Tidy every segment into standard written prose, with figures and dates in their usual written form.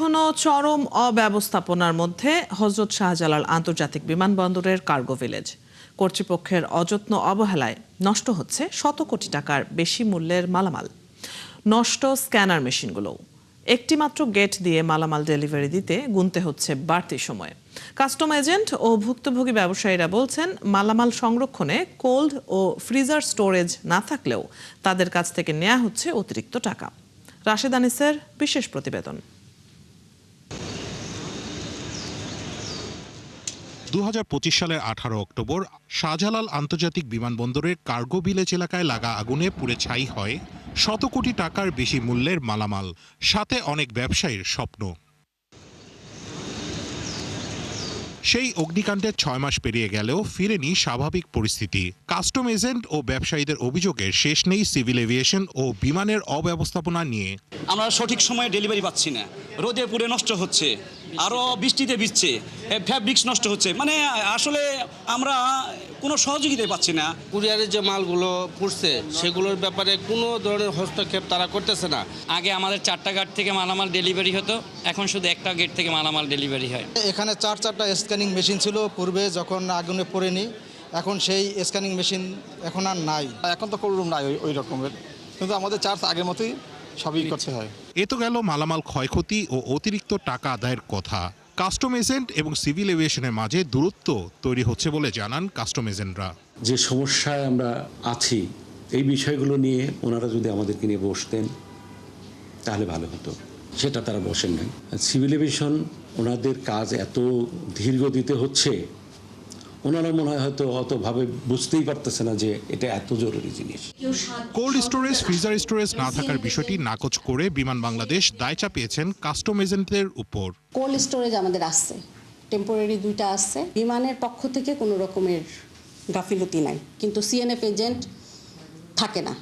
এখনো চরম অব্যবস্থাপনার মধ্যে হযরত শাহজালাল আন্তর্জাতিক বিমানবন্দরের কার্গো ভিলেজ। কর্তৃপক্ষের অযত্ন অবহেলায় নষ্ট হচ্ছে শত কোটি টাকার বেশি মূল্যের মালামাল। নষ্ট স্ক্যানার মেশিনগুলোও। একটি মাত্র গেট দিয়ে মালামাল ডেলিভারি দিতে গুনতে হচ্ছে বাড়তি সময়। কাস্টম এজেন্ট ও ভুক্তভোগী ব্যবসায়ীরা বলছেন, মালামাল সংরক্ষণে কোল্ড ও ফ্রিজার স্টোরেজ না থাকলেও তাদের কাছ থেকে নেওয়া হচ্ছে অতিরিক্ত টাকা। রাশেদ আনিসের বিশেষ প্রতিবেদন। 2025 সালের 18 অক্টোবর শাহজালাল আন্তর্জাতিক বিমানবন্দরের কার্গো ভিলেজ এলাকায় লাগা আগুনে পুড়ে ছাই হয় শত কোটি টাকার বেশি মূল্যের মালামাল, সাথে অনেক ব্যবসায়ীর স্বপ্ন। সেই অগ্নিকাণ্ডের 6 মাস পেরিয়ে গেলেও ফিরেনি স্বাভাবিক পরিস্থিতি। কাস্টম এজেন্ট ও ব্যবসায়ীদের অভিযোগের শেষ নেই সিভিল এভিয়েশন ও বিমানের অব্যবস্থাপনা নিয়ে। আমরা সঠিক সময়ে ডেলিভারি পাচ্ছি না, রোদে পুড়ে নষ্ট হচ্ছে, আরও বৃষ্টিতে ভিজছে, ফ্যাব্রিক্স নষ্ট হচ্ছে, মানে আসলে আমরা কোনো সহযোগিতাই পাচ্ছি না। কুরিয়ারের যে মালগুলো পড়ছে সেগুলোর ব্যাপারে কোনো ধরনের হস্তক্ষেপ তারা করতেছে না। আগে আমাদের 4টা গেট থেকে মালামাল ডেলিভারি হতো, এখন শুধু একটা গেট থেকে মালামাল ডেলিভারি হয়। এখানে 4টা স্ক্যানিং মেশিন ছিল পূর্বে যখন আগুনে পড়েনি, এখন সেই স্ক্যানিং মেশিন এখন আর নাই। এখন তো কোনো রুম নাই ওই রকমের, কিন্তু আমাদের চার্জ আগের মতোই সবই করতে হয়। এ তো গেল মালামাল ক্ষয়ক্ষতি ও অতিরিক্ত টাকা আদায়ের কথা। কাস্টম এজেন্ট এবং সিভিল এভিয়েশনের মাঝে দূরত্ব তৈরি হচ্ছে বলে জানান কাস্টম এজেন্টরা। যে সমস্যায় আমরা আছি এই বিষয়গুলো নিয়ে ওনারা যদি আমাদেরকে নিয়ে বসতেন তাহলে ভালো হতো, সেটা তারা বসেন নাই। সিভিল এভিয়েশন ওনাদের কাজ এত ধীর গতিতে হচ্ছে, ওনারা মনে হয় হয়তো অতভাবে বুঝতেই পারতেছে না যে এটা এত জরুরি জিনিস। কোল্ড স্টোরেজ, ফ্রিজার স্টোরেজ না থাকার বিষয়টি নাকচ করে বিমান বাংলাদেশ দায় চাপিয়েছেন কাস্টম এজেন্টদের উপর। কোল্ড স্টোরেজ আমাদের আসছে, টেম্পোরারি 2টা আসছে, বিমানের পক্ষ থেকে কোনো রকমের গাফিলতি নাই, কিন্তু সিএনএফ এজেন্ট থাকে না।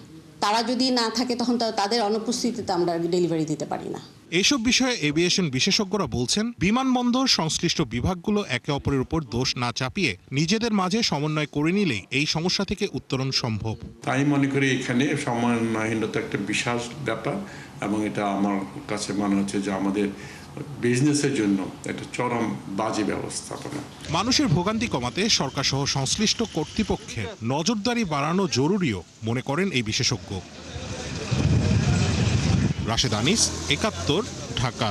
তারা যদি না থাকে তখন তাদের অনুপস্থিতিতে আমরা ডেলিভারি দিতে পারি না। এইসব বিষয়ে এভিয়েশন বিশেষজ্ঞরা বলছেন, বিমানবন্দর সংশ্লিষ্ট বিভাগগুলো একে অপরের উপর দোষ না চাপিয়ে নিজেদের মাঝে সমন্বয় করে নিলেই এই সমস্যা থেকে উত্তরণ সম্ভব। তাই মনে করি এখানে সমন্বয়হীনতা একটা বিশাল ব্যাপার, এবং এটা আমার কাছে মনে হচ্ছে যে আমাদের বিজনেসের জন্য একটা চরম বাজে ব্যবস্থাপনা। মানুষের ভোগান্তি কমাতে সরকার সহ সংশ্লিষ্ট কর্তৃপক্ষের নজরদারি বাড়ানো জরুরিও মনে করেন এই বিশেষজ্ঞ। রাশেদ আনিস, 71, ঢাকা।